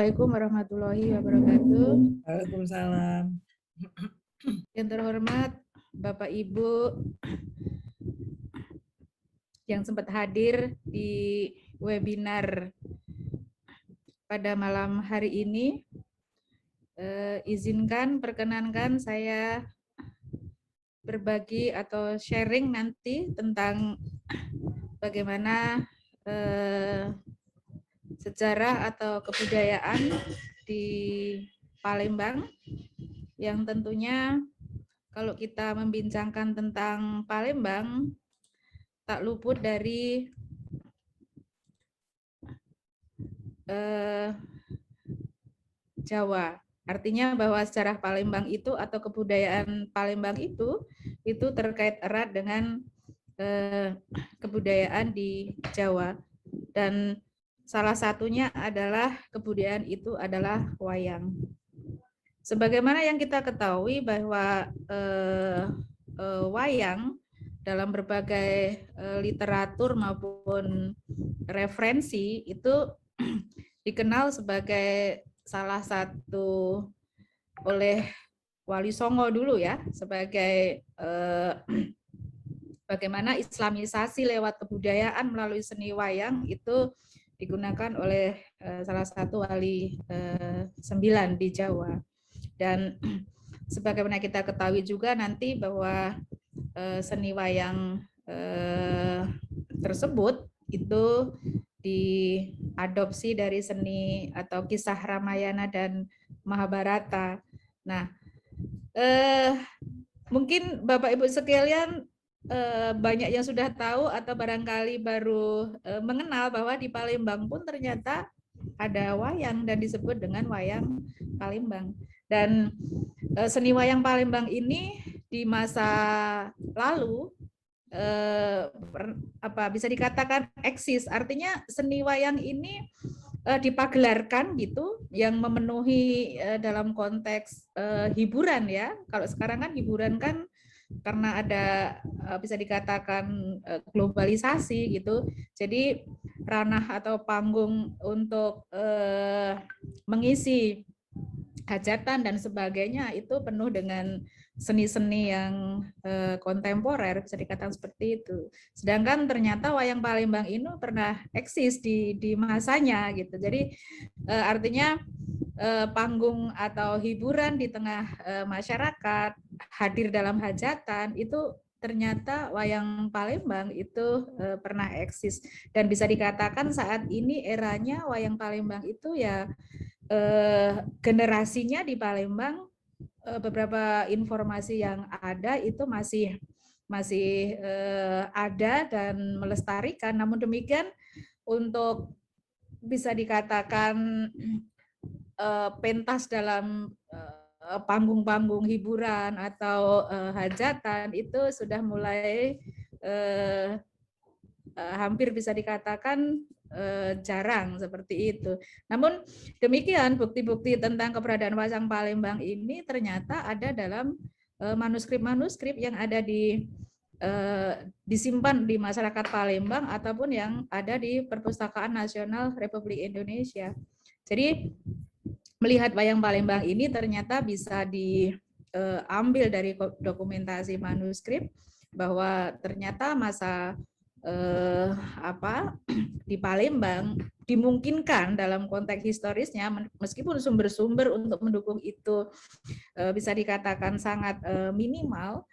Assalamualaikum warahmatullahi wabarakatuh. Waalaikumsalam. Yang terhormat Bapak Ibu yang sempat hadir di webinar pada malam hari ini, perkenankan saya berbagi atau sharing nanti tentang bagaimana sejarah atau kebudayaan di Palembang, yang tentunya kalau kita membincangkan tentang Palembang tak luput dari Jawa. Artinya bahwa sejarah Palembang itu atau kebudayaan Palembang itu terkait erat dengan kebudayaan di Jawa, dan salah satunya adalah kebudayaan itu adalah wayang. Sebagaimana yang kita ketahui bahwa wayang dalam berbagai literatur maupun referensi itu dikenal sebagai salah satu oleh Wali Songo dulu ya, sebagai bagaimana islamisasi lewat kebudayaan melalui seni wayang itu digunakan oleh salah satu wali 9 di Jawa. Dan sebagaimana kita ketahui juga nanti bahwa seni wayang tersebut itu diadopsi dari seni atau kisah Ramayana dan Mahabharata. Nah, mungkin Bapak Ibu sekalian banyak yang sudah tahu atau barangkali baru mengenal bahwa di Palembang pun ternyata ada wayang dan disebut dengan wayang Palembang. Dan seni wayang Palembang ini di masa lalu bisa dikatakan eksis. Artinya seni wayang ini dipagelarkan gitu, yang memenuhi dalam konteks hiburan ya. Kalau sekarang kan hiburan kan karena ada bisa dikatakan globalisasi gitu. Jadi ranah atau panggung untuk mengisi hajatan dan sebagainya itu penuh dengan seni-seni yang kontemporer, bisa dikatakan seperti itu. Sedangkan ternyata wayang Palembang ini pernah eksis di masanya gitu. Jadi artinya panggung atau hiburan di tengah masyarakat, hadir dalam hajatan, itu ternyata wayang Palembang itu pernah eksis. Dan bisa dikatakan saat ini eranya wayang Palembang itu ya generasinya di Palembang, beberapa informasi yang ada itu masih ada dan melestarikan. Namun demikian untuk bisa dikatakan pentas dalam panggung-panggung hiburan atau hajatan itu sudah mulai hampir bisa dikatakan jarang seperti itu. Namun demikian bukti-bukti tentang keberadaan wayang Palembang ini ternyata ada dalam manuskrip-manuskrip yang ada disimpan di masyarakat Palembang ataupun yang ada di Perpustakaan Nasional Republik Indonesia. Jadi melihat wayang Palembang ini ternyata bisa diambil dari dokumentasi manuskrip bahwa ternyata masa di Palembang dimungkinkan dalam konteks historisnya, meskipun sumber-sumber untuk mendukung itu bisa dikatakan sangat minimal,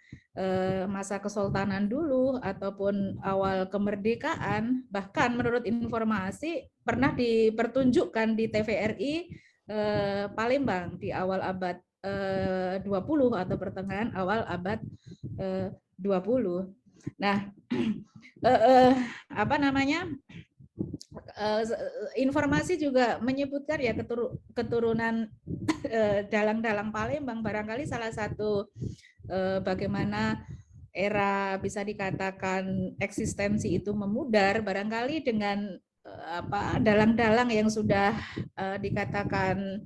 masa kesultanan dulu ataupun awal kemerdekaan, bahkan menurut informasi pernah dipertunjukkan di TVRI Palembang di awal abad 20 atau pertengahan awal abad 20. Nah, informasi juga menyebutkan ya keturunan dalang-dalang Palembang, barangkali salah satu bagaimana era bisa dikatakan eksistensi itu memudar, barangkali dengan dalang-dalang yang sudah dikatakan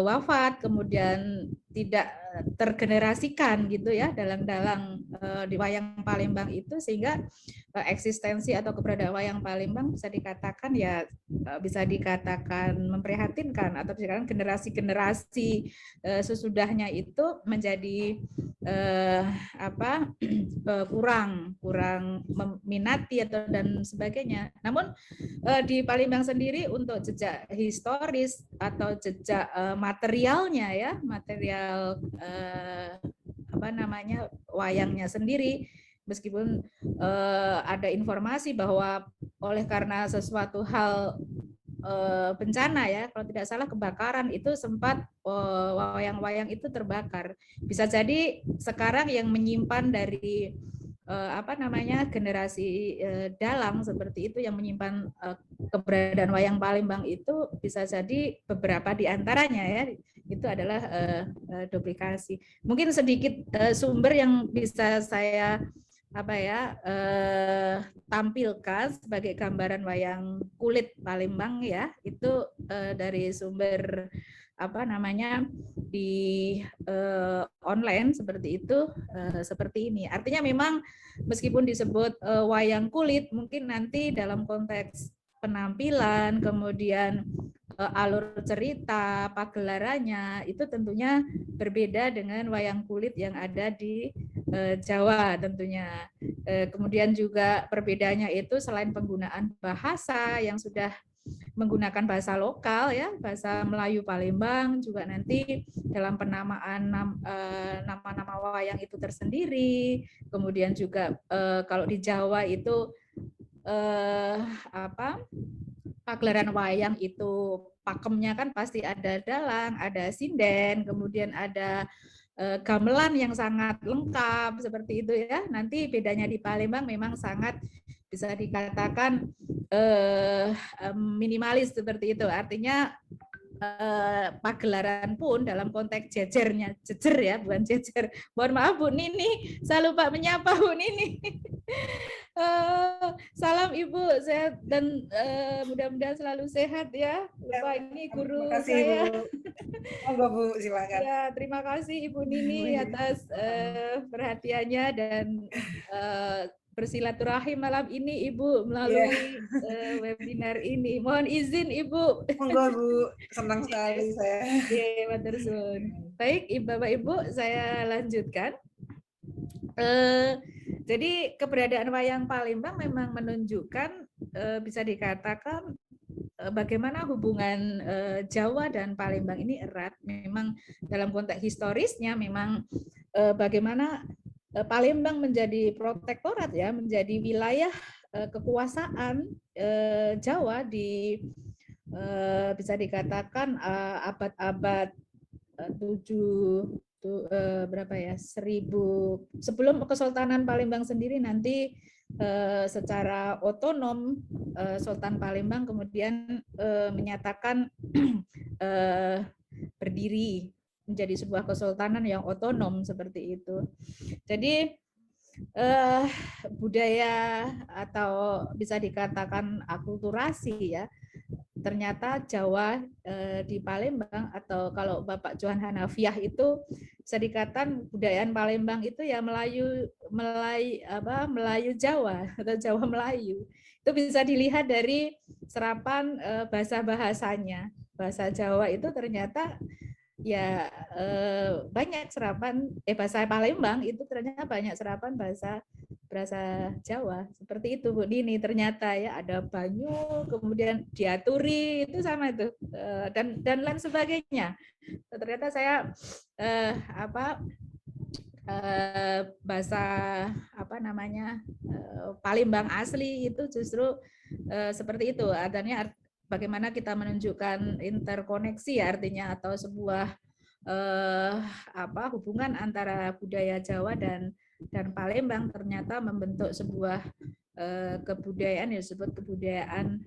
wafat kemudian tidak tergenerasikan gitu ya dalang-dalang di wayang Palembang itu, sehingga eksistensi atau keberadaan wayang Palembang bisa dikatakan ya bisa dikatakan memprihatinkan, atau dikatakan generasi-generasi sesudahnya itu menjadi kurang meminati atau dan sebagainya. Namun di Palembang sendiri untuk jejak historis atau jejak materialnya ya, material wayangnya sendiri, meskipun ada informasi bahwa oleh karena sesuatu hal bencana ya, kalau tidak salah kebakaran, itu sempat wayang-wayang itu terbakar. Bisa jadi sekarang yang menyimpan dari generasi dalang seperti itu, yang menyimpan keberadaan wayang Palembang itu, bisa jadi beberapa di antaranya ya itu adalah duplikasi. Mungkin sedikit sumber yang bisa saya tampilkan sebagai gambaran wayang kulit Palembang ya, itu dari sumber di online seperti itu, seperti ini. Artinya memang meskipun disebut wayang kulit, mungkin nanti dalam konteks penampilan, kemudian alur cerita, pagelarannya itu tentunya berbeda dengan wayang kulit yang ada di Jawa tentunya. Kemudian juga perbedaannya itu selain penggunaan bahasa yang sudah menggunakan bahasa lokal ya, bahasa Melayu Palembang, juga nanti dalam penamaan nama-nama wayang itu tersendiri. Kemudian juga kalau di Jawa itu pagelaran wayang itu pakemnya kan pasti ada dalang, ada sinden, kemudian ada gamelan yang sangat lengkap seperti itu ya. Nanti bedanya di Palembang memang sangat bisa dikatakan minimalis seperti itu. Artinya pagelaran pun dalam konteks jejer ya, bukan jejer. Mohon maaf Bu Nini, saya lupa menyapa Bu Nini. Salam Ibu, sehat dan mudah-mudahan selalu sehat ya. Lupa ini guru terima kasih, saya. Bu. Monggo Bu, silakan. Ya, terima kasih Ibu Nini atas perhatiannya dan bersilaturahim malam ini Ibu melalui webinar ini. Mohon izin Ibu. Monggo Bu, senang sekali saya. Baik, Bapak Ibu, saya lanjutkan. Jadi keberadaan wayang Palembang memang menunjukkan bisa dikatakan bagaimana hubungan Jawa dan Palembang ini erat. Memang dalam konteks historisnya memang bagaimana Palembang menjadi protektorat ya, menjadi wilayah kekuasaan Jawa di bisa dikatakan abad-abad 1000 sebelum Kesultanan Palembang sendiri nanti secara otonom Sultan Palembang kemudian menyatakan berdiri menjadi sebuah kesultanan yang otonom seperti itu. Jadi budaya atau bisa dikatakan akulturasi ya, ternyata Jawa di Palembang, atau kalau Bapak Johan Hanafiah itu bisa dikatakan budayaan Palembang itu ya Melayu Jawa atau Jawa Melayu. Itu bisa dilihat dari serapan bahasa-bahasanya. Bahasa Jawa itu ternyata ya banyak serapan bahasa Palembang itu ternyata banyak serapan bahasa Jawa seperti itu Bu Nini. Ternyata ya ada banyu, kemudian diaturi itu sama itu dan lain sebagainya. Ternyata saya bahasa Palembang asli itu justru seperti itu. Artinya bagaimana kita menunjukkan interkoneksi ya, artinya atau sebuah hubungan antara budaya Jawa dan Palembang ternyata membentuk sebuah kebudayaan yang disebut kebudayaan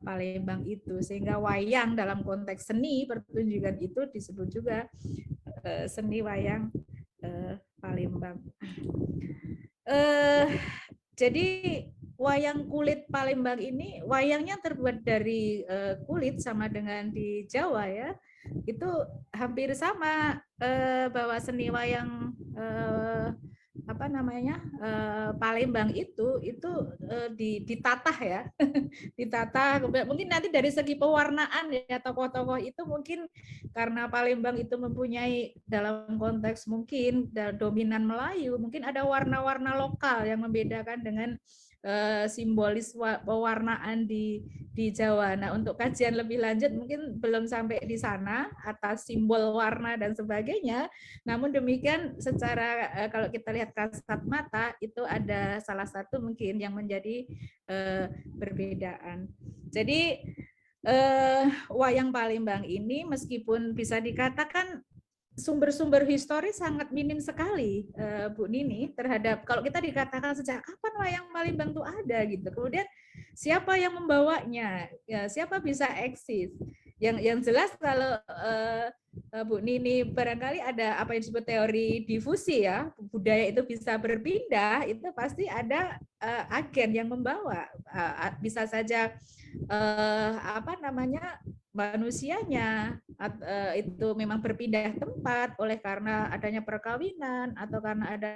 Palembang itu, sehingga wayang dalam konteks seni pertunjukan itu disebut juga seni wayang Palembang. Jadi wayang kulit Palembang ini wayangnya terbuat dari kulit sama dengan di Jawa ya. itu hampir sama, bahwa seni wayang Palembang itu ditata ya, ditata. Mungkin nanti dari segi pewarnaan ya, tokoh-tokoh itu mungkin karena Palembang itu mempunyai dalam konteks mungkin dominan Melayu, mungkin ada warna-warna lokal yang membedakan dengan simbolis pewarnaan di Jawa. Nah, untuk kajian lebih lanjut mungkin belum sampai di sana atas simbol warna dan sebagainya. Namun demikian secara kalau kita lihat kasat mata itu ada salah satu mungkin yang menjadi perbedaan. Jadi wayang Palembang ini meskipun bisa dikatakan sumber-sumber historis sangat minim sekali, Bu Nini, terhadap kalau kita dikatakan sejak kapan wayang Palembang itu ada gitu. Kemudian siapa yang membawanya, ya, siapa bisa eksis. Yang jelas kalau Bu Nini barangkali ada apa yang disebut teori difusi ya, budaya itu bisa berpindah, itu pasti ada agen yang membawa. Bisa saja manusianya itu memang berpindah tempat oleh karena adanya perkawinan atau karena ada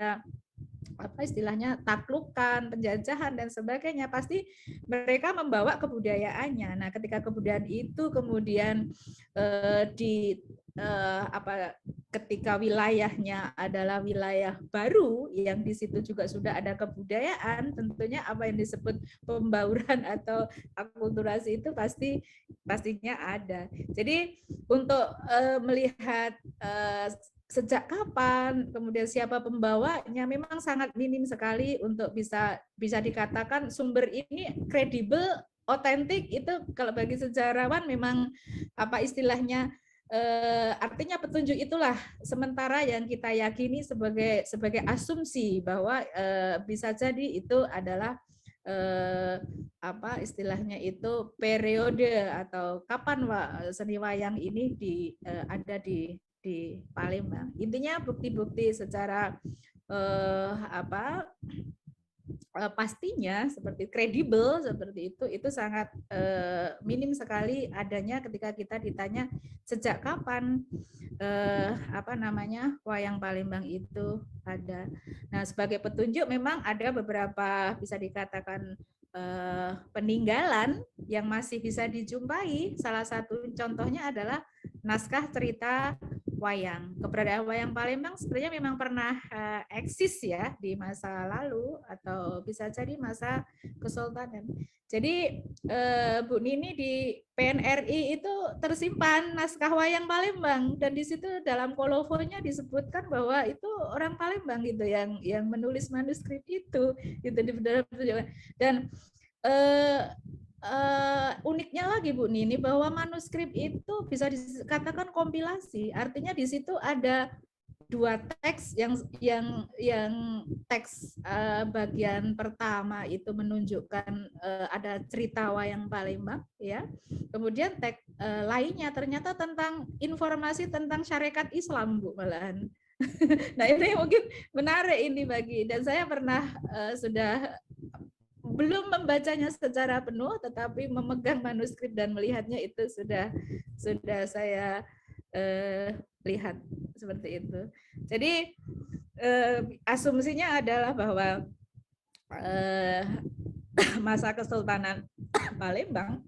apa istilahnya taklukan, penjajahan dan sebagainya, pasti mereka membawa kebudayaannya. Nah, ketika kebudayaan itu kemudian ketika wilayahnya adalah wilayah baru yang di situ juga sudah ada kebudayaan, tentunya apa yang disebut pembauran atau akulturasi itu pastinya ada. Jadi untuk melihat sejak kapan, kemudian siapa pembawanya, memang sangat minim sekali untuk bisa dikatakan sumber ini kredibel, otentik. Itu kalau bagi sejarawan memang apa istilahnya, artinya petunjuk itulah sementara yang kita yakini sebagai asumsi bahwa bisa jadi itu adalah apa istilahnya itu periode atau kapan seni wayang ini ada di Palembang. Intinya bukti-bukti secara pastinya seperti kredibel seperti itu sangat minim sekali adanya ketika kita ditanya sejak kapan wayang Palembang itu ada. Nah, sebagai petunjuk memang ada beberapa bisa dikatakan peninggalan yang masih bisa dijumpai. Salah satu contohnya adalah naskah cerita wayang. Keberadaan wayang Palembang sebenarnya memang pernah eksis ya di masa lalu atau bisa jadi masa Kesultanan. Jadi Bu Nini di PNRI itu tersimpan naskah wayang Palembang dan di situ dalam kolofonya disebutkan bahwa itu orang Palembang gitu yang menulis manuskrip itu gitu di dalam dan uniknya lagi Bu Nini bahwa manuskrip itu bisa dikatakan kompilasi, artinya di situ ada dua teks yang teks bagian pertama itu menunjukkan ada cerita wayang Palembang ya, kemudian teks lainnya ternyata tentang informasi tentang syarikat Islam Bu malahan. Nah ini mungkin menarik ini bagi, dan saya pernah sudah belum membacanya secara penuh, tetapi memegang manuskrip dan melihatnya itu sudah saya lihat seperti itu. Jadi asumsinya adalah bahwa masa Kesultanan Palembang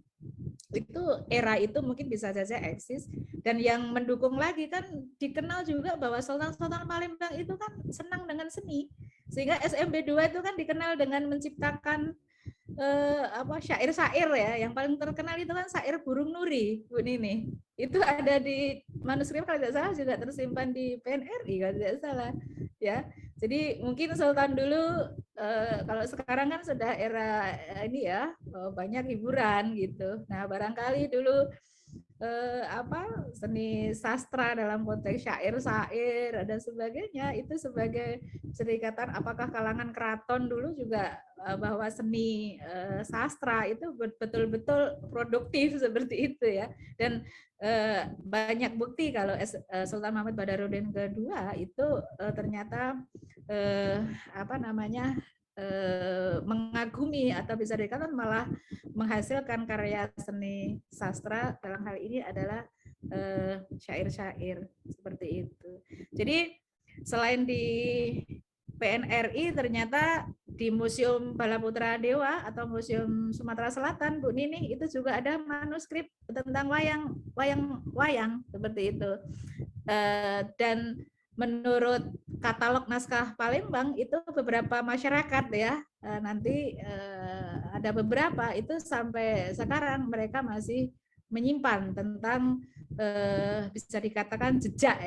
itu era itu mungkin bisa saja eksis, dan yang mendukung lagi kan dikenal juga bahwa Sultan Palembang itu kan senang dengan seni, sehingga SMB 2 itu kan dikenal dengan menciptakan syair-syair ya, yang paling terkenal itu kan syair Burung Nuri Bu Nini, itu ada di manuskrip kalau tidak salah juga tersimpan di PNRI kalau tidak salah ya. Jadi mungkin Sultan dulu kalau sekarang kan sudah era ini ya banyak hiburan gitu. Nah barangkali dulu seni sastra dalam konteks syair dan sebagainya itu sebagai cerikatan apakah kalangan keraton dulu juga bahwa seni sastra itu betul-betul produktif seperti itu ya, dan banyak bukti kalau Sultan Mahmud Badarudin kedua itu ternyata mengagumi atau bisa dikatakan malah menghasilkan karya seni sastra, dalam hal ini adalah syair-syair seperti itu. Jadi selain di PNRI, ternyata di Museum Balaputra Dewa atau Museum Sumatera Selatan, Bu Nini, itu juga ada manuskrip tentang wayang seperti itu. Dan menurut katalog naskah Palembang itu beberapa masyarakat ya, nanti ada beberapa itu sampai sekarang mereka masih menyimpan tentang bisa dikatakan jejak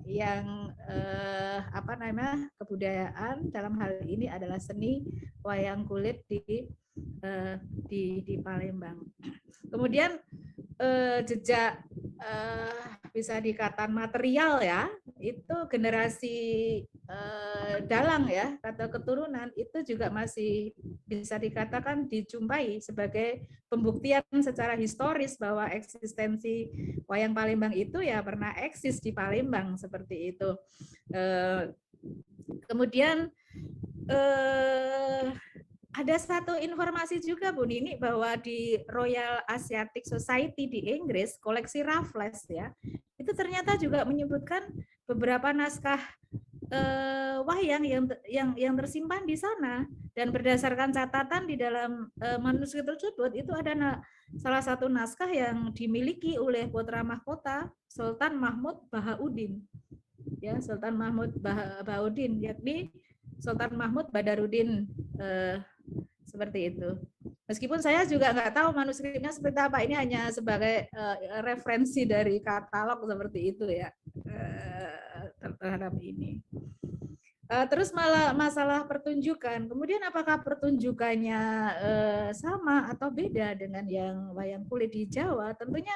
yang kebudayaan, dalam hal ini adalah seni wayang kulit di Palembang. Kemudian jejak bisa dikatakan material ya, itu generasi dalang ya atau keturunan itu juga masih bisa dikatakan dijumpai sebagai pembuktian secara historis bahwa eksistensi wayang Palembang itu ya pernah eksis di Palembang seperti itu. Kemudian ada satu informasi juga Bu Nini bahwa di Royal Asiatic Society di Inggris, koleksi Raffles ya, itu ternyata juga menyebutkan beberapa naskah wayang yang tersimpan di sana, dan berdasarkan catatan di dalam manuskrip tersebut itu ada salah satu naskah yang dimiliki oleh putra mahkota Sultan Mahmud Bahauddin. Ya, Sultan Mahmud Bahauddin, yakni Sultan Mahmud Badarudin, seperti itu. Meskipun saya juga nggak tahu manuskripnya seperti apa, ini hanya sebagai referensi dari katalog seperti itu ya terhadap ini. Terus masalah pertunjukan, kemudian apakah pertunjukannya sama atau beda dengan yang wayang kulit di Jawa? Tentunya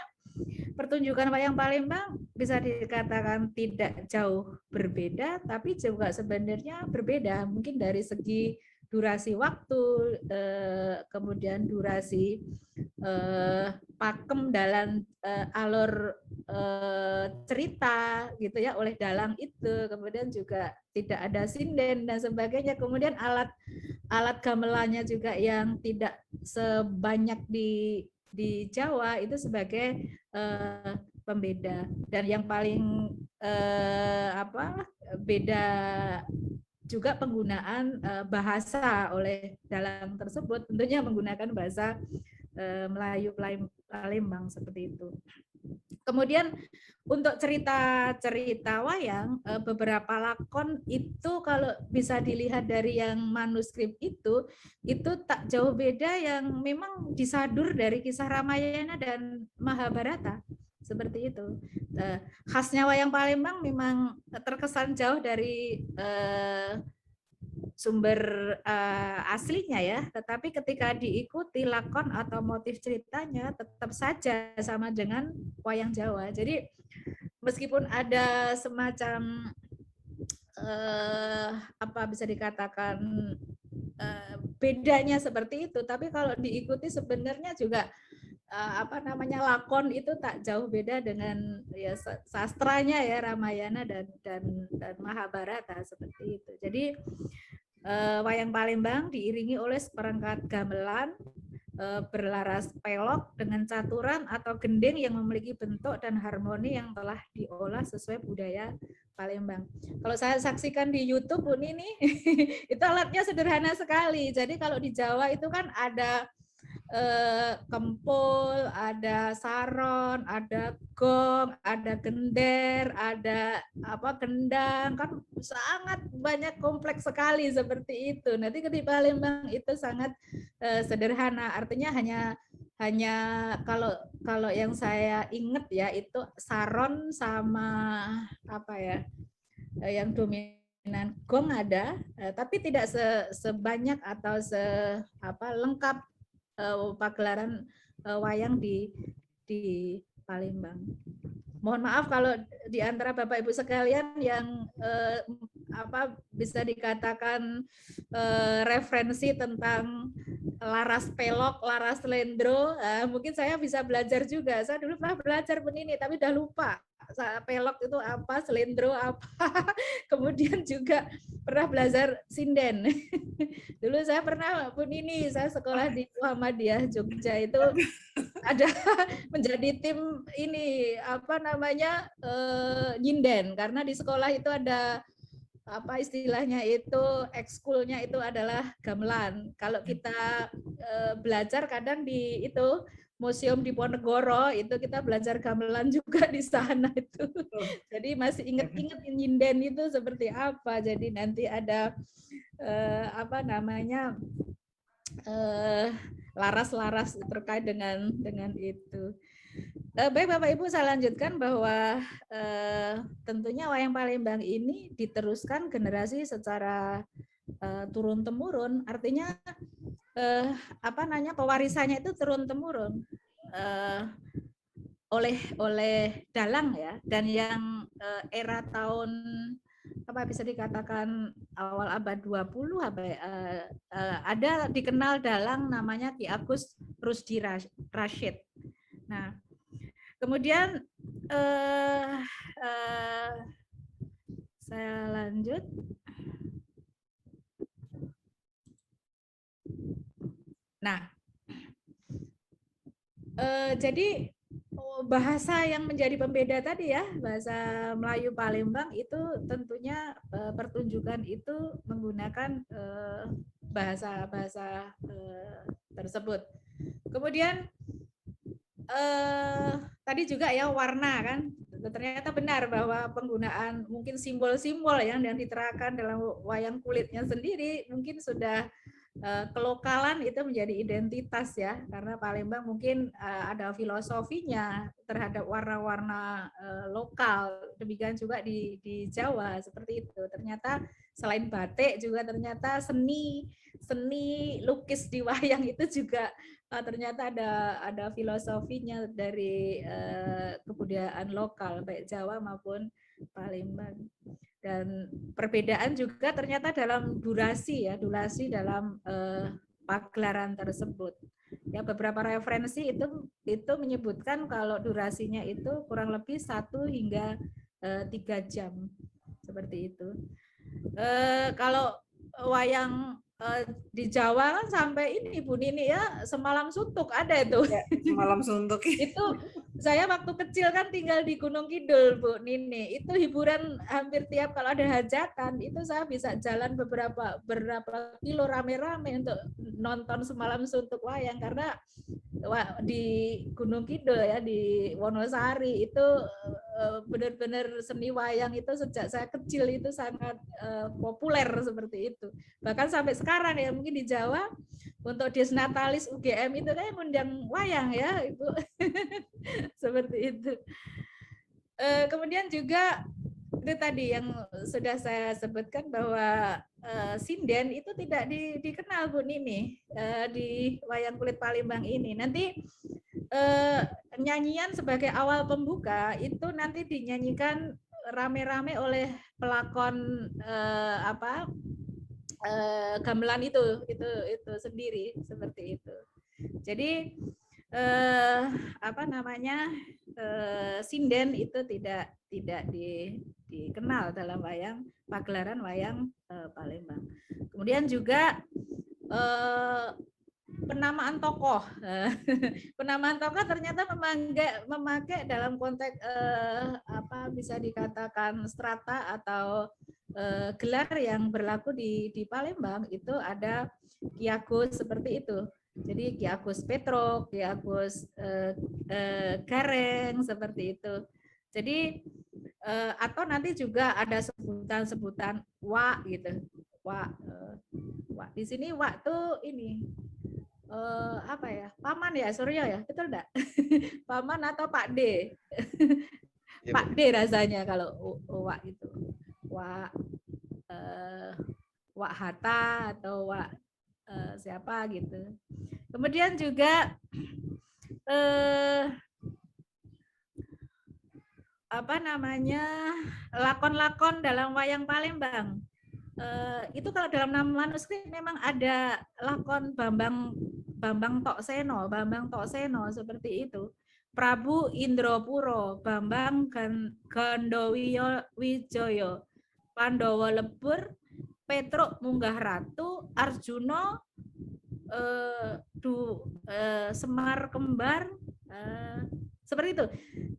pertunjukan wayang Palembang bisa dikatakan tidak jauh berbeda, tapi juga sebenarnya berbeda, mungkin dari segi durasi waktu, kemudian durasi pakem dalam alur cerita gitu ya oleh dalang itu, kemudian juga tidak ada sinden dan sebagainya, kemudian alat gamelannya juga yang tidak sebanyak di Jawa itu sebagai pembeda. Dan yang paling beda juga penggunaan bahasa oleh dalang tersebut, tentunya menggunakan bahasa Melayu Palembang seperti itu. Kemudian untuk cerita wayang, beberapa lakon itu kalau bisa dilihat dari yang manuskrip itu tak jauh beda, yang memang disadur dari kisah Ramayana dan Mahabharata seperti itu. Khasnya wayang Palembang memang terkesan jauh dari sumber aslinya ya, tetapi ketika diikuti lakon atau motif ceritanya tetap saja sama dengan wayang Jawa. Jadi meskipun ada semacam bisa dikatakan bedanya seperti itu, tapi kalau diikuti sebenarnya juga lakon itu tak jauh beda dengan ya sastranya ya Ramayana dan Mahabharata seperti itu. Jadi wayang Palembang diiringi oleh seperangkat gamelan berlaras pelok dengan caturan atau gending yang memiliki bentuk dan harmoni yang telah diolah sesuai budaya Palembang. Kalau saya saksikan di YouTube Bu Nini, itu alatnya sederhana sekali. Jadi kalau di Jawa itu kan ada kempul, ada saron, ada gong, ada gender, ada kendang, kan sangat banyak kompleks sekali seperti itu. Nanti di Palembang itu sangat sederhana, artinya hanya kalau yang saya ingat ya itu saron sama yang dominan gong ada, tapi tidak sebanyak atau lengkap pagelaran wayang di Palembang. Mohon maaf kalau di antara Bapak Ibu sekalian yang bisa dikatakan referensi tentang laras pelok, laras lendro, mungkin saya bisa belajar juga. Saya dulu pernah belajar ini, tapi udah lupa. Pelok itu apa, selendro apa. Kemudian juga pernah belajar sinden. Dulu saya pernah saya sekolah di Muhammadiyah Jogja itu ada menjadi tim ini apa namanya nyinden, karena di sekolah itu ada apa istilahnya itu ekskulnya itu adalah gamelan. Kalau kita belajar kadang di itu museum di Ponegoro itu kita belajar gamelan juga di sana itu. Jadi masih inget-inget nyinden itu seperti apa. Jadi nanti ada apa namanya laras-laras terkait dengan itu. Baik Bapak Ibu, saya lanjutkan bahwa tentunya wayang Palembang ini diteruskan generasi secara turun temurun, artinya apa namanya pewarisannya itu turun temurun oleh dalang ya, dan yang era tahun apa bisa dikatakan awal abad 20 ada dikenal dalang namanya Ki Agus Rusdi Rashid. Nah, kemudian saya lanjut. Nah, jadi bahasa yang menjadi pembeda tadi ya, bahasa Melayu Palembang itu tentunya pertunjukan itu menggunakan bahasa-bahasa tersebut. Kemudian tadi juga ya warna kan, ternyata benar bahwa penggunaan mungkin simbol-simbol yang diterapkan dalam wayang kulitnya sendiri mungkin sudah kelokalan itu menjadi identitas ya, karena Palembang mungkin ada filosofinya terhadap warna-warna lokal. Demikian juga di Jawa seperti itu. Ternyata selain batik juga ternyata seni lukis di wayang itu juga ternyata ada filosofinya dari kebudayaan lokal baik Jawa maupun Palembang. Dan perbedaan juga ternyata dalam durasi dalam pagelaran tersebut. Ya, beberapa referensi itu menyebutkan kalau durasinya itu kurang lebih 1 hingga 3 jam seperti itu. Kalau wayang di Jawa kan sampai ini Bu Nini ya, semalam suntuk ada itu. Ya, semalam suntuk. Itu saya waktu kecil kan tinggal di Gunung Kidul Bu Nini. Itu hiburan hampir tiap kalau ada hajatan itu saya bisa jalan berapa kilo rame-rame untuk nonton semalam suntuk wayang, karena di Gunung Kidul ya di Wonosari itu benar-benar seni wayang itu sejak saya kecil itu sangat populer seperti itu. Bahkan sampai sekarang ya mungkin di Jawa untuk Desnatalis UGM itu kan ngundang wayang ya Ibu. Seperti itu. Kemudian juga itu tadi yang sudah saya sebutkan bahwa sinden itu tidak dikenal Bu Nini di wayang kulit Palembang ini. Nanti nyanyian sebagai awal pembuka itu nanti dinyanyikan rame-rame oleh pelakon gamelan itu sendiri seperti itu. Jadi apa namanya sinden itu tidak dikenal dalam pagelaran wayang Palembang. Kemudian juga penamaan tokoh. Penamaan tokoh ternyata memakai dalam konteks apa bisa dikatakan strata atau gelar yang berlaku di Palembang itu ada Ki Agus seperti itu. Jadi Ki Agus Petruk, Ki Agus Gareng seperti itu. Jadi atau nanti juga ada sebutan Wak gitu. Wak di sini Wak tuh ini apa ya? Paman ya, Suryo ya, betul enggak? Paman atau Pak D. Ya, Pak D rasanya kalau Wak itu. Wak Wak Hatta atau Wak siapa gitu. Kemudian juga apa namanya lakon-lakon dalam wayang Palembang. Itu kalau dalam nama manuskrip memang ada lakon Bambang Tokseno seperti itu. Prabu Indropuro, Bambang Gandowijoyo, Pandowo Lebur, Petruk Munggah Ratu, Arjuno Semar Kembar, Seperti itu.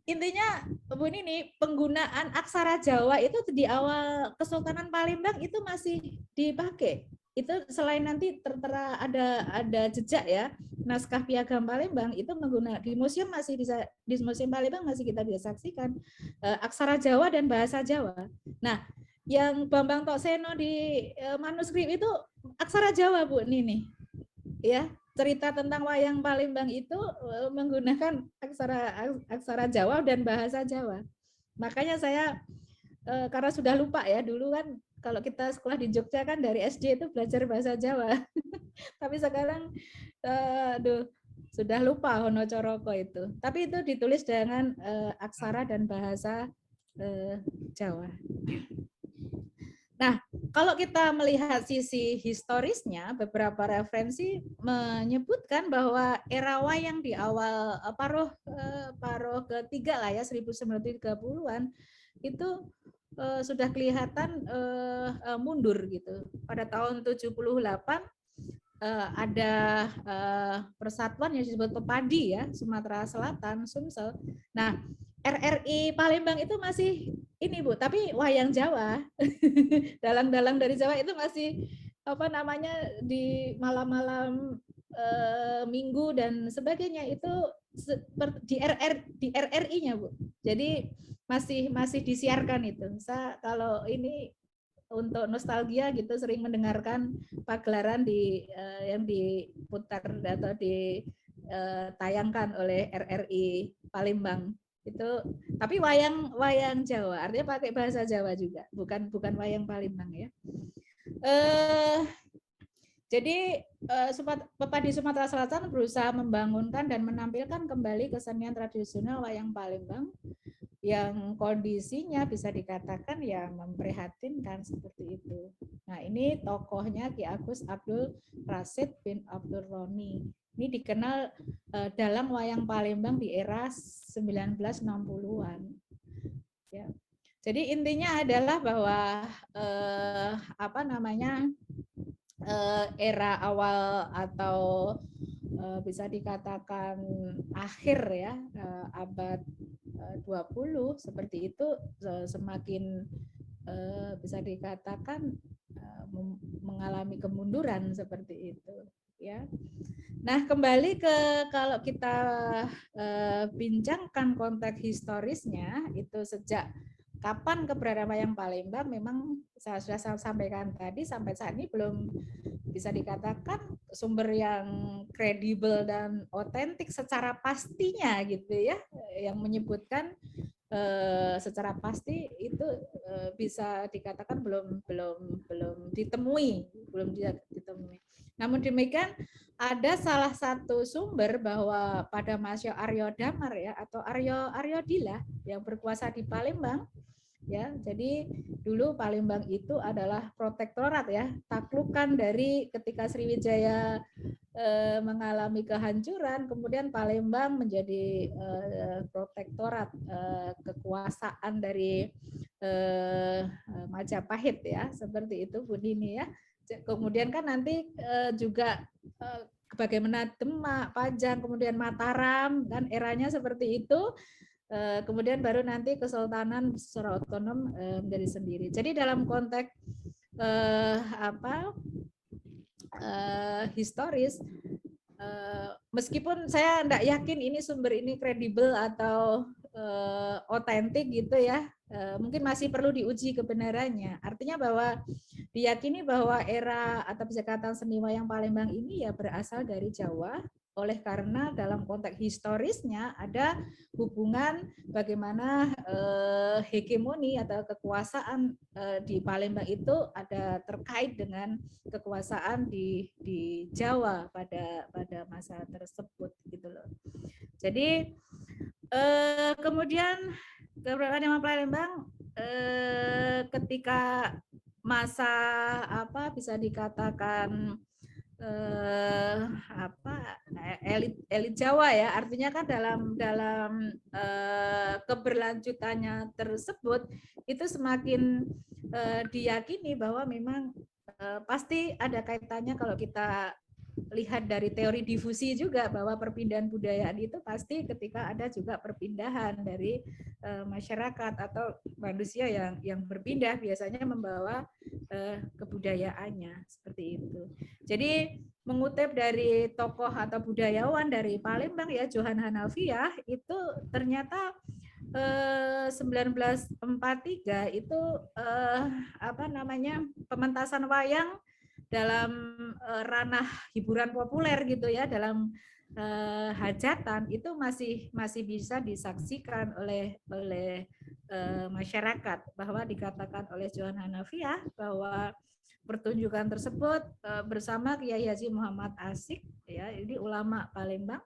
Intinya Bu Nini, penggunaan aksara Jawa itu di awal Kesultanan Palembang itu masih dipakai. Itu selain nanti tertera ada jejak ya, naskah Piagam Palembang itu menggunakan di museum masih bisa, di Museum Palembang masih kita bisa saksikan aksara Jawa dan bahasa Jawa. Nah, yang Bambang Tokseno di manuskrip itu aksara Jawa Bu Nini. Ya, cerita tentang wayang Palembang itu menggunakan aksara Jawa dan bahasa Jawa. Makanya saya karena sudah lupa ya, dulu kan kalau kita sekolah di Jogja kan dari SD itu belajar bahasa Jawa. Tapi sekarang sudah lupa Hono Coroko itu. Tapi itu ditulis dengan aksara dan bahasa Jawa. Nah, kalau kita melihat sisi historisnya, beberapa referensi menyebutkan bahwa era wayang di awal paruh ketiga lah ya, 1930-an, itu sudah kelihatan mundur gitu. Pada tahun 78 ada persatuan yang disebut Pepadi ya, Sumatera Selatan, Sumsel. Nah, RRI Palembang itu masih ini Bu, tapi wayang Jawa. Dalang-dalang dari Jawa itu masih apa namanya di malam-malam Minggu dan sebagainya itu di RRI-nya Bu. Jadi masih disiarkan itu. Saya kalau ini untuk nostalgia gitu sering mendengarkan pagelaran yang diputar atau ditayangkan oleh RRI Palembang itu, tapi wayang Jawa, artinya pakai bahasa Jawa juga, bukan wayang Palembang ya. Jadi Pepadi Sumatera Selatan berusaha membangunkan dan menampilkan kembali kesenian tradisional wayang Palembang yang kondisinya bisa dikatakan ya memprihatinkan seperti itu. Nah, ini tokohnya Ki Agus Abdul Rasid bin Abdul Roni. Ini dikenal dalang wayang Palembang di era 1960-an. Ya. Jadi intinya adalah bahwa era awal atau bisa dikatakan akhir ya abad 20 seperti itu semakin bisa dikatakan mengalami kemunduran seperti itu ya. Nah, kembali ke kalau kita bincangkan konteks historisnya itu sejak kapan keberadaan wayang Palembang, memang saya sudah sampaikan tadi sampai saat ini belum bisa dikatakan sumber yang kredibel dan otentik secara pastinya gitu ya, yang menyebutkan secara pasti itu bisa dikatakan belum ditemui. Namun demikian ada salah satu sumber bahwa pada Masya Aryo Damar ya atau Aryo Dila yang berkuasa di Palembang ya, jadi dulu Palembang itu adalah protektorat ya, taklukan dari ketika Sriwijaya mengalami kehancuran, kemudian Palembang menjadi protektorat kekuasaan dari Majapahit ya, seperti itu Bu Dini ya. Kemudian kan nanti juga bagaimana Demak, Pajang, kemudian Mataram, dan eranya seperti itu. Kemudian baru nanti Kesultanan secara otonom menjadi sendiri. Jadi dalam konteks historis, meskipun saya tidak yakin ini sumber ini kredibel atau otentik gitu ya, mungkin masih perlu diuji kebenarannya. Artinya bahwa diyakini bahwa era atau bisa katakan seni wayang Palembang ini ya berasal dari Jawa, oleh karena dalam konteks historisnya ada hubungan bagaimana hegemoni atau kekuasaan di Palembang itu ada terkait dengan kekuasaan di Jawa pada masa tersebut gitu loh. Jadi kemudian keberadaan Palembang ketika masa bisa dikatakan elit Jawa ya, artinya kan dalam keberlanjutannya tersebut itu semakin diyakini bahwa memang pasti ada kaitannya kalau kita lihat dari teori difusi juga bahwa perpindahan budayaan itu pasti ketika ada juga perpindahan dari masyarakat atau manusia yang berpindah biasanya membawa kebudayaannya seperti itu. Jadi mengutip dari tokoh atau budayawan dari Palembang ya Johan Hanafiah itu ternyata 1943 itu pementasan wayang dalam ranah hiburan populer gitu ya, dalam hajatan itu masih bisa disaksikan oleh masyarakat, bahwa dikatakan oleh Johan Hanafiah bahwa pertunjukan tersebut bersama Kiai Haji Muhammad Asyik ya, ini ulama Palembang,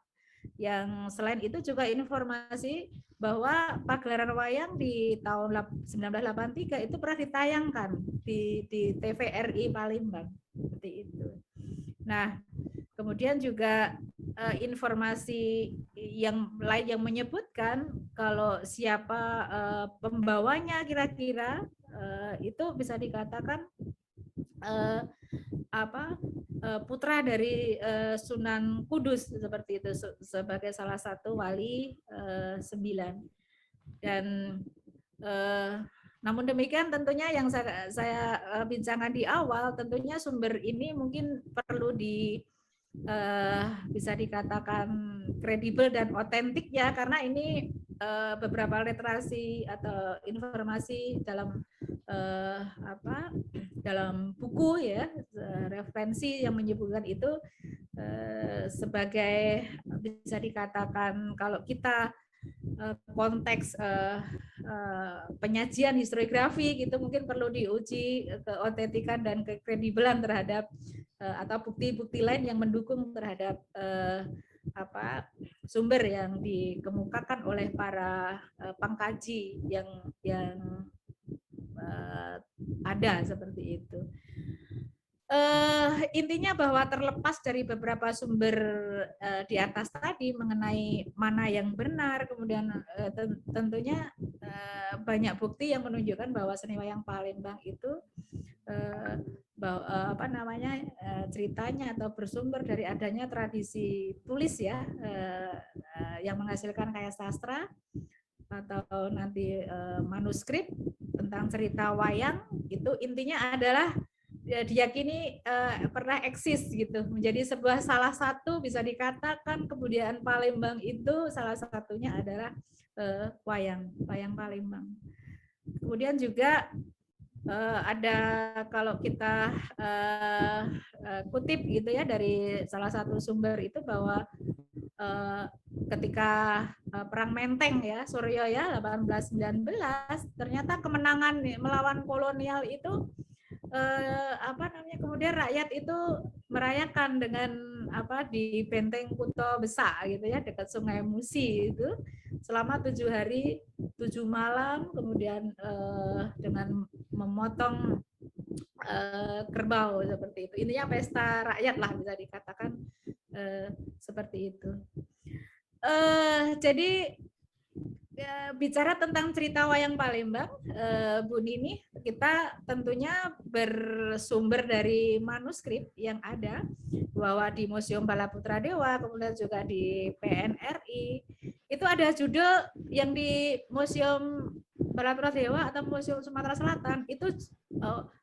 yang selain itu juga informasi bahwa pagelaran wayang di tahun 1983 itu pernah ditayangkan di TVRI Palembang seperti itu. Nah, kemudian juga informasi yang lain yang menyebutkan kalau siapa pembawanya kira-kira itu bisa dikatakan putra dari Sunan Kudus seperti itu, sebagai salah satu wali 9. Dan namun demikian tentunya yang saya bincangkan di awal, tentunya sumber ini mungkin perlu bisa dikatakan kredibel dan otentik ya, karena ini beberapa literasi atau informasi dalam dalam buku ya, referensi yang menyebutkan itu sebagai bisa dikatakan kalau kita konteks penyajian historiografi gitu mungkin perlu diuji keotentikan dan kekredibelan terhadap atau bukti-bukti lain yang mendukung terhadap sumber yang dikemukakan oleh para pengkaji yang ada seperti itu. Intinya bahwa terlepas dari beberapa sumber di atas tadi mengenai mana yang benar, kemudian tentunya banyak bukti yang menunjukkan bahwa seni wayang Palembang itu ceritanya atau bersumber dari adanya tradisi tulis ya, yang menghasilkan karya sastra atau nanti manuskrip tentang cerita wayang. Itu intinya adalah diyakini pernah eksis gitu, menjadi sebuah salah satu bisa dikatakan kebudayaan Palembang itu salah satunya adalah wayang Palembang. Kemudian juga ada kalau kita kutip gitu ya dari salah satu sumber itu bahwa ketika perang Menteng ya Suryo ya 1819 ternyata kemenangan melawan kolonial itu kemudian rakyat itu merayakan dengan di benteng Kuto Besak gitu ya dekat Sungai Musi itu selama 7 hari 7 malam, kemudian dengan memotong kerbau seperti itu. Intinya pesta rakyat lah bisa dikatakan seperti itu. Jadi bicara tentang cerita wayang Palembang, Bu Nini, kita tentunya bersumber dari manuskrip yang ada bahwa di Museum Balaputra Dewa, kemudian juga di PNRI, itu ada judul yang di Museum Balaputra Dewa atau Museum Sumatera Selatan itu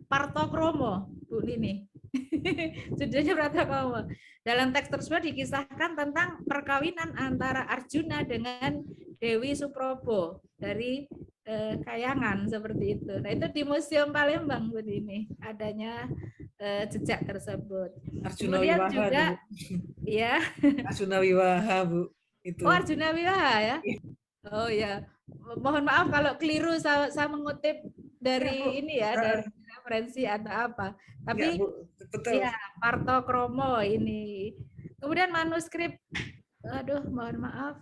Partokromo, Bu Nini. Judulnya Partokromo. Dalam teks tersebut dikisahkan tentang perkawinan antara Arjuna dengan Dewi Suprobo dari Kayangan seperti itu. Nah itu di Museum Palembang Bu ini adanya jejak tersebut. Arjuna Kemudian Wiwaha juga ya. Arjuna Wiwaha Bu itu. Oh Arjuna Wiwaha ya. Oh ya. Mohon maaf kalau keliru saya mengutip dari ini ya dari referensi atau apa. Tapi betul. Ya Partokromo ini. Kemudian manuskrip, aduh mohon maaf.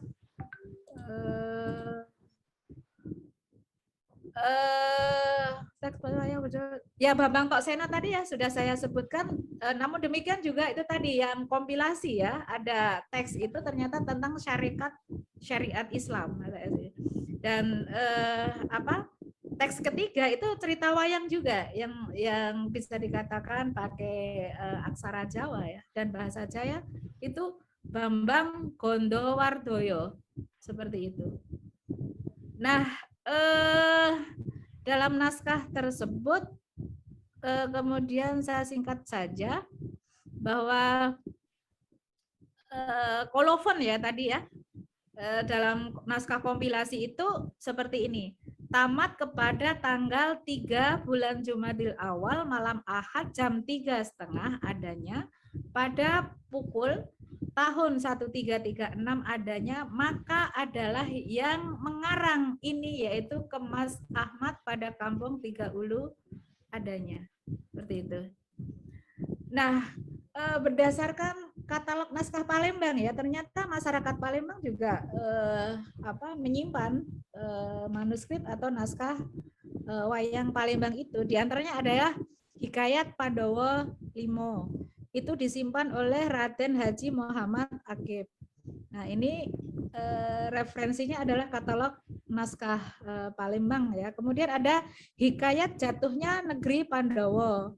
Ya Bambang Toksena tadi ya sudah saya sebutkan. Namun demikian juga itu tadi yang kompilasi ya, ada teks itu ternyata tentang syariat Islam dan teks ketiga itu cerita wayang juga yang bisa dikatakan pakai aksara Jawa ya dan bahasa Jawa itu Bambang Gondowardoyo seperti itu. Nah, dalam naskah tersebut kemudian saya singkat saja bahwa kolofon ya tadi ya dalam naskah kompilasi itu seperti ini. Tamat kepada tanggal 3 bulan Jumadil Awal malam Ahad jam 3.30 adanya pada pukul tahun 1336 adanya, maka adalah yang mengarang ini yaitu Kemas Ahmad pada kampung Tiga Ulu adanya. Seperti itu. Nah, berdasarkan katalog naskah Palembang ya, ternyata masyarakat Palembang juga menyimpan manuskrip atau naskah wayang Palembang itu. Di antaranya adalah Hikayat Pandowo Limo. Itu disimpan oleh Raden Haji Muhammad Akib. Nah, ini referensinya adalah katalog naskah Palembang ya. Kemudian ada Hikayat Jatuhnya Negeri Pandowo.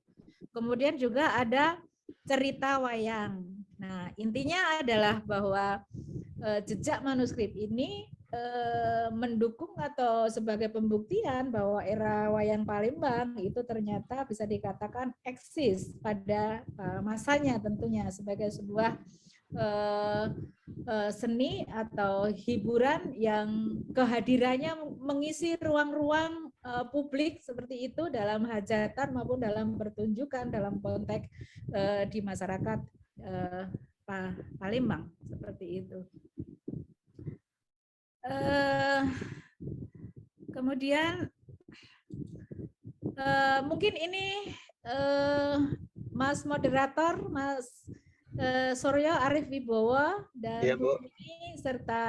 Kemudian juga ada cerita wayang. Nah, intinya adalah bahwa jejak manuskrip ini mendukung atau sebagai pembuktian bahwa era wayang Palembang itu ternyata bisa dikatakan eksis pada masanya tentunya sebagai sebuah seni atau hiburan yang kehadirannya mengisi ruang-ruang publik seperti itu dalam hajatan maupun dalam pertunjukan dalam konteks di masyarakat Palembang seperti itu. Kemudian mungkin ini Mas moderator, Mas Suryo Arif Wibowo dan ya, Bu Ini serta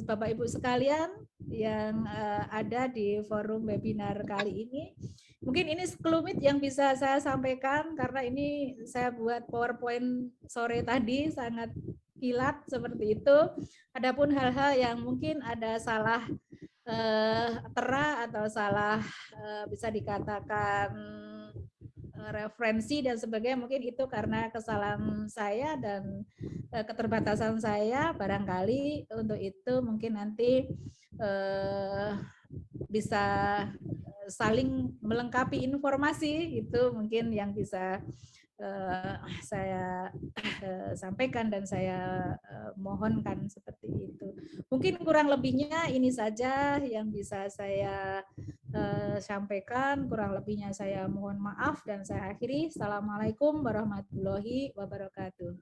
Bapak Ibu sekalian yang ada di forum webinar kali ini. Mungkin ini sekelumit yang bisa saya sampaikan karena ini saya buat PowerPoint sore tadi sangat kilat seperti itu. Adapun hal-hal yang mungkin ada salah tera atau salah bisa dikatakan referensi dan sebagainya, mungkin itu karena kesalahan saya dan keterbatasan saya. Barangkali untuk itu mungkin nanti bisa saling melengkapi informasi, itu mungkin yang bisa saya sampaikan dan saya mohonkan seperti itu. Mungkin kurang lebihnya ini saja yang bisa saya sampaikan, kurang lebihnya saya mohon maaf dan saya akhiri. Assalamualaikum warahmatullahi wabarakatuh.